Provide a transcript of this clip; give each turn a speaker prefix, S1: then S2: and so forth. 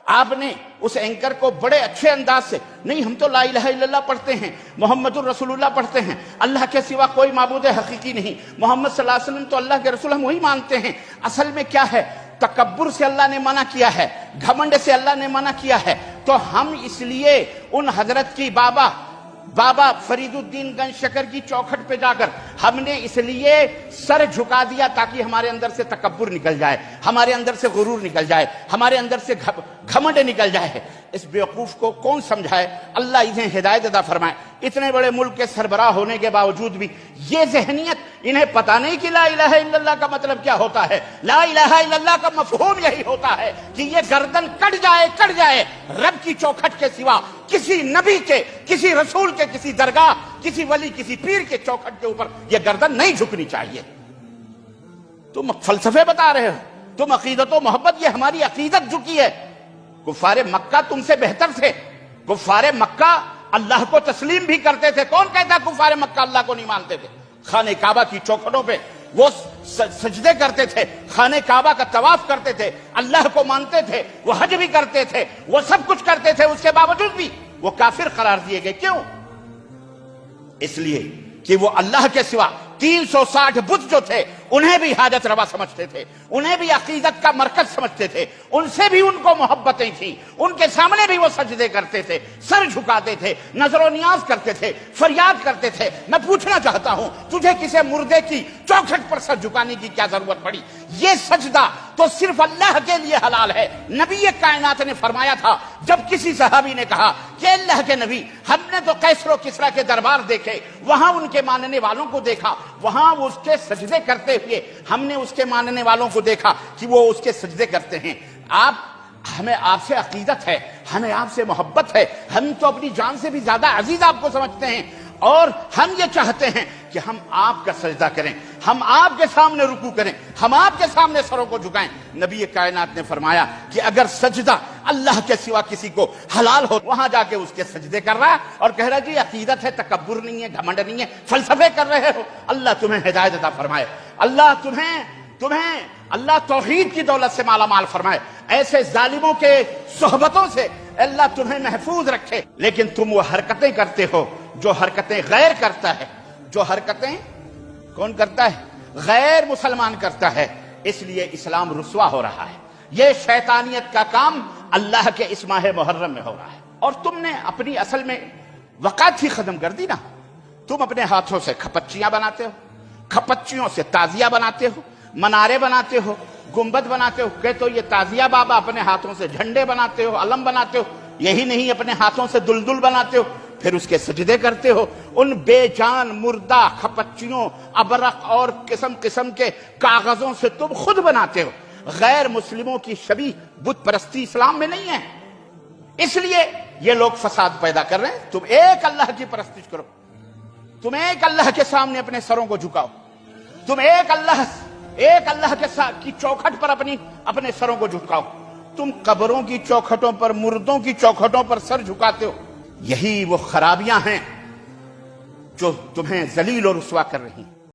S1: आपने उस एंकर को बड़े अच्छे अंदाज से, नहीं हम तो ला इलाहा इल्लल्लाह पढ़ते हैं, मोहम्मदुर रसूलुल्लाह पढ़ते हैं, अल्लाह के सिवा कोई माबूद हकीकी नहीं, मोहम्मद सल्लल्लाहु अलैहि वसल्लम तो अल्लाह के रसूल, हम वही मानते हैं। असल में क्या है, तकब्बुर से अल्लाह ने मना किया है, घमंड से अल्लाह ने मना किया है। तो हम इसलिए उन हजरत की बाबा फरीदुद्दीन गंज शकर की चौखट पे जाकर हमने इसलिए सर झुका दिया ताकि हमारे अंदर से तकब्बुर निकल जाए, हमारे अंदर से गुरूर निकल जाए, हमारे अंदर से घमंड निकल जाए। इस बेवकूफ को कौन समझाए? अल्लाह इन्हें हिदायत अता फरमाए। इतने बड़े मुल्क के सरबराह होने के बावजूद भी ये ज़हनियत, इन्हें पता नहीं कि ला इलाहा इल्लल्लाह का मतलब क्या होता है। ला इलाहा इल्लल्लाह का मफहूम यही होता है कि ये गर्दन कट जाए रब की चौखट के सिवा किसी नबी के, किसी रसूल के, किसी दरगाह, किसी वली, किसी पीर के चौखट के ऊपर ये गर्दन नहीं झुकनी चाहिए। तुम फलसफे बता रहे हो, तुम अकीदत व मोहब्बत, ये हमारी अकीदत झुकी है। कुफारे मक्का तुमसे बेहतर थे। कुफारे मक्का अल्लाह को तस्लीम भी करते थे। कौन कहता है कुफारे मक्का अल्लाह को नहीं मानते थे? खाने काबा की चौखटों पे वो सजदे करते थे, खाने काबा का तवाफ करते थे, अल्लाह को मानते थे, वो हज भी करते थे, वो सब कुछ करते थे, उसके बावजूद भी वो काफिर करार दिए गए। क्यों? इसलिए कि वो अल्लाह के सिवा 360 बुत जो थे उन्हें भी हाजत रवा समझते थे, उन्हें भी अकीदत का मरकज समझते थे, उनसे भी उनको मोहब्बतें थी, उनके सामने भी वो सजदे करते थे, सर झुकाते थे, नजरो नियाज करते थे, फरियाद करते थे। मैं पूछना चाहता हूं, तुझे किसी मुर्दे की चौखट पर सर झुकाने की क्या जरूरत पड़ी? ये सजदा तो सिर्फ अल्लाह के लिए हलाल है। नबी कायनात ने फरमाया था, जब किसी सहाबी ने कहा कि अल्लाह के नबी, हमने तो कैसरो किसरा के दरबार देखे, वहां उनके मानने वालों को देखा, वहां वो उसके सजदे करते हुए हमने उसके मानने वालों को देखा कि वो उसके सजदे करते हैं। हमें आपसे अकीदत है, हमें आपसे मोहब्बत है, हम तो अपनी जान से भी ज्यादा अजीज आपको समझते हैं और हम ये चाहते हैं कि हम आपका सजदा करें, हम आपके सामने रुकू करें, हम आपके सामने सरों को झुकाएं। नबी कायनात ने फरमाया कि अगर सजदा अल्लाह के सिवा किसी को हलाल हो, वहां जाके उसके सजदे कर रहा है और कह रहा जी अकीदत है, तकब्बुर नहीं है, घमंड नहीं है, फलसफे कर रहे हो। अल्लाह तुम्हें हिदायत अता फरमाए, अल्लाह अल्लाह तौहीद की दौलत से माला माल फरमाए, ऐसे जालिमों के सोहबतों से अल्लाह तुम्हें महफूज रखे। लेकिन तुम वो हरकतें करते हो जो हरकतें गैर करता है, जो हरकतें कौन करता है? गैर मुसलमान करता है। इसलिए इस्लाम रुस्वा हो रहा है। यह शैतानियत का काम अल्लाह के इस माह मुहर्रम में हो रहा है और तुमने अपनी असल में वक़ात ही खत्म कर दी ना। तुम अपने हाथों से खपच्चियां बनाते हो, खपच्चियों से ताजिया बनाते हो, मनारे बनाते हो, गुंबद बनाते हो। कहते तो ये ताजिया बाबा, अपने हाथों से झंडे बनाते हो, अलम बनाते हो, यही नहीं अपने हाथों से दुलदुल बनाते हो, फिर उसके सजदे करते हो। उन बेजान मुर्दा खपच्चियों, अबरक और किस्म किस्म के कागजों से तुम खुद बनाते हो। गैर मुस्लिमों की शबी बुत परस्ती इस्लाम में नहीं है। इसलिए ये लोग फसाद पैदा कर रहे हैं। तुम एक अल्लाह की परस्तिश करो, तुम एक अल्लाह के सामने अपने सरों को झुकाओ, तुम एक अल्लाह के की चौखट पर अपने सरों को झुकाओ। तुम कब्रों की चौखटों पर, मुर्दों की चौखटों पर सर झुकाते हो। यही वो खराबियां हैं जो तुम्हें जलील और रुस्वा कर रही हैं।